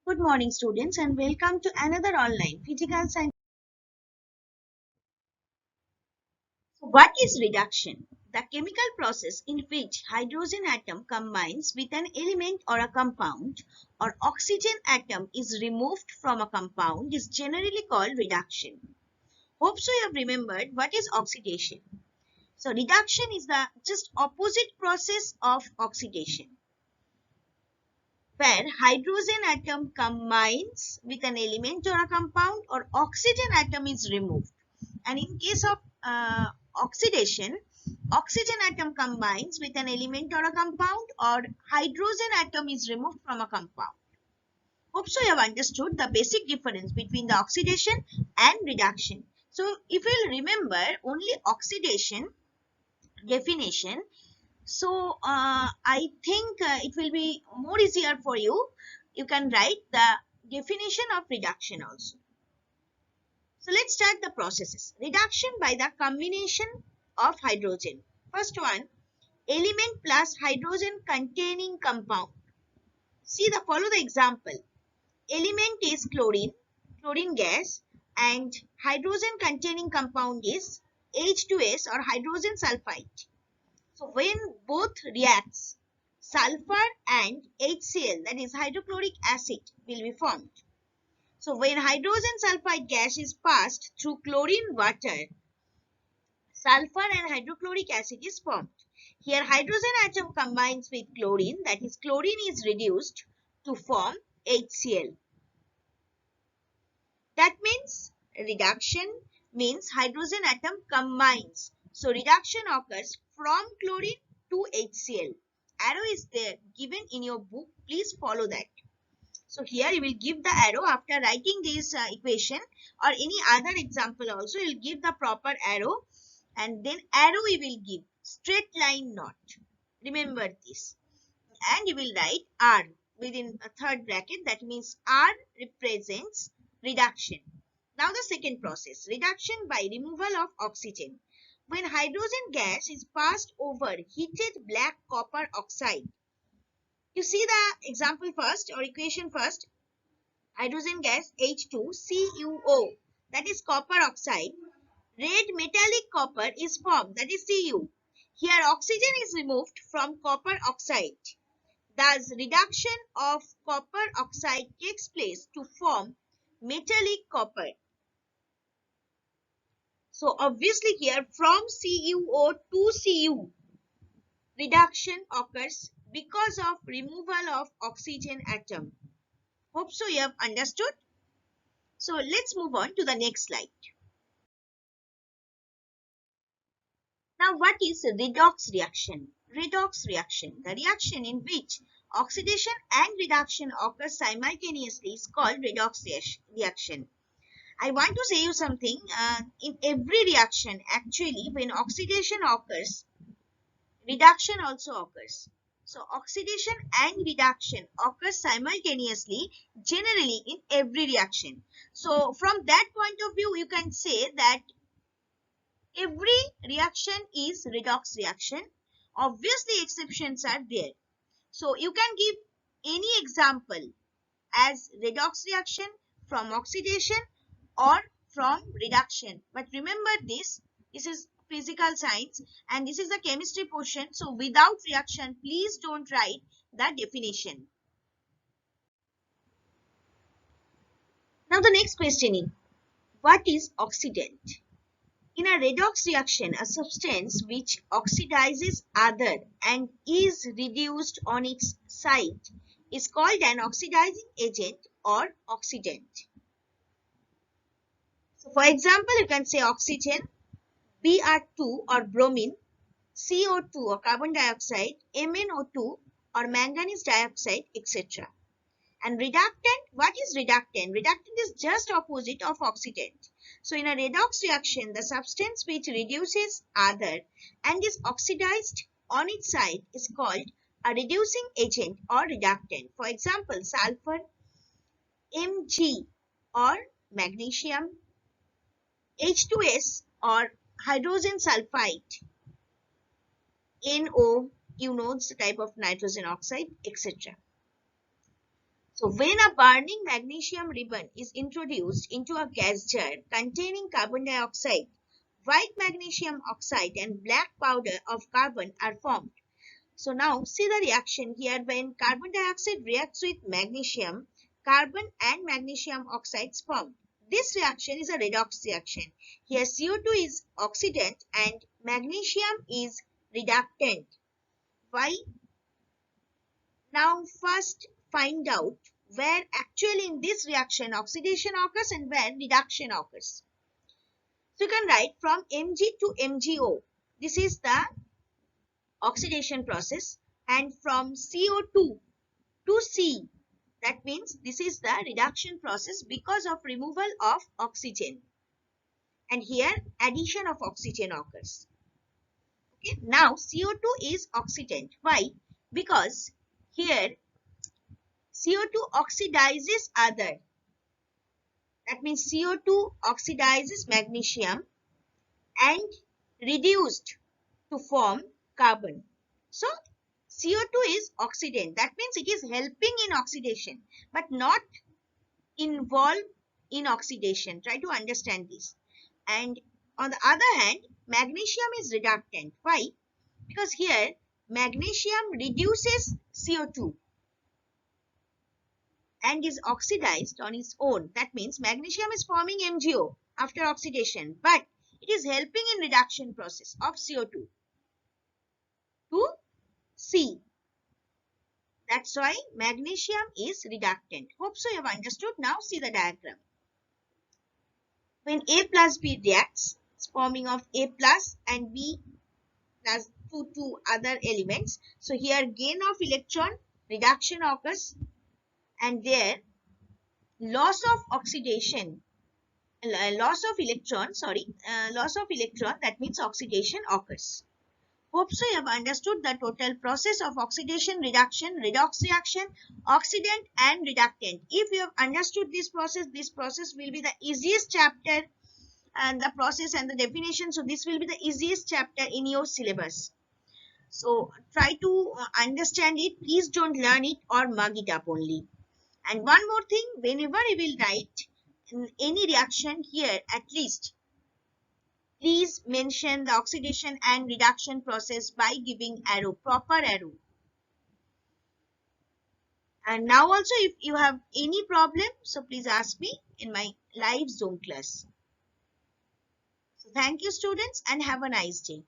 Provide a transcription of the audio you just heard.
Good morning, students, and welcome to another online physical science. So what is reduction? The chemical process in which hydrogen atom combines with an element or a compound, or oxygen atom is removed from a compound, is generally called reduction. Hope so you have remembered what is oxidation. So reduction is the just opposite process of oxidation, where hydrogen atom combines with an element or a compound, or oxygen atom is removed. And in case of oxidation, oxygen atom combines with an element or a compound, or hydrogen atom is removed from a compound. Hope so you have understood the basic difference between the oxidation and reduction. So if you remember only oxidation definition, so I think it will be more easier for you. You can write the definition of reduction also. So let's start the processes. Reduction by the combination of hydrogen. First one, element plus hydrogen containing compound. Follow the example. Element is chlorine gas, and hydrogen containing compound is H2S or hydrogen sulfide. So when both reacts, sulfur and HCl, that is hydrochloric acid, will be formed. So when hydrogen sulfide gas is passed through chlorine water, sulfur and hydrochloric acid is formed. Here hydrogen atom combines with chlorine, that is chlorine is reduced to form HCl. That means reduction means hydrogen atom combines. So reduction occurs from chlorine to HCl. Arrow is there given in your book. Please follow that. So here you will give the arrow after writing this equation, or any other example also. You will give the proper arrow, and then arrow you will give straight line not. Remember this. And you will write R within a third bracket. That means R represents reduction. Now the second process, reduction by removal of oxygen. When hydrogen gas is passed over heated black copper oxide. You see the example first or equation first. Hydrogen gas H2CuO, that is copper oxide. Red metallic copper is formed, that is Cu. Here oxygen is removed from copper oxide. Thus reduction of copper oxide takes place to form metallic copper. So obviously here from CuO to Cu, reduction occurs because of removal of oxygen atom. Hope so you have understood. So let's move on to the next slide. Now what is redox reaction? Redox reaction, the reaction in which oxidation and reduction occur simultaneously, is called redox reaction. I want to say you something. In every reaction, actually, when oxidation occurs, reduction also occurs. So oxidation and reduction occurs simultaneously, generally in every reaction. So from that point of view, you can say that every reaction is redox reaction. Obviously, exceptions are there. So you can give any example as redox reaction from oxidation or from reduction. But remember this is physical science and this is the chemistry portion. So without reaction, please don't write the definition. Now the next question is, what is oxidant? In a redox reaction, a substance which oxidizes other and is reduced on its site is called an oxidizing agent or oxidant. So for example, you can say oxygen, Br2 or bromine, CO2 or carbon dioxide, MnO2 or manganese dioxide, etc. And reductant, what is reductant? Reductant is just opposite of oxidant. So in a redox reaction, the substance which reduces other and is oxidized on its side is called a reducing agent or reductant. For example, sulfur, Mg or magnesium, H2S or hydrogen sulfide, NO, you know, it's a type of nitrogen oxide, etc. So when a burning magnesium ribbon is introduced into a gas jar containing carbon dioxide, white magnesium oxide and black powder of carbon are formed. So now see the reaction here. When carbon dioxide reacts with magnesium, carbon and magnesium oxides form. This reaction is a redox reaction. Here CO2 is oxidant and magnesium is reductant. Why? Now first find out where actually in this reaction oxidation occurs and where reduction occurs. So you can write from Mg to MgO. This is the oxidation process, and from CO2 to C, that means this is the reduction process because of removal of oxygen, and here addition of oxygen occurs. Okay, now CO2 is oxidant. Why? Because here CO2 oxidizes other, that means CO2 oxidizes magnesium and reduced to form carbon. So CO2 is oxidant, that means it is helping in oxidation but not involved in oxidation. Try to understand this. And on the other hand, magnesium is reductant. Why? Because here magnesium reduces CO2 and is oxidized on its own. That means magnesium is forming MgO after oxidation, but it is helping in reduction process of CO2 to C. That's why magnesium is reductant. Hope so you have understood. Now see the diagram. When A plus B reacts, it's forming of A plus and B plus two other elements. So here gain of electron, reduction occurs, and there loss of oxidation, loss of electron, that means oxidation occurs. Hope so you have understood the total process of oxidation, reduction, redox reaction, oxidant and reductant. If you have understood this process will be the easiest chapter, and the process and the definition. So this will be the easiest chapter in your syllabus. So try to understand it. Please don't learn it or mug it up only. And one more thing, whenever you will write any reaction here, at least please mention the oxidation and reduction process by giving arrow, proper arrow. And now also if you have any problem, so please ask me in my live Zoom class. So thank you students and have a nice day.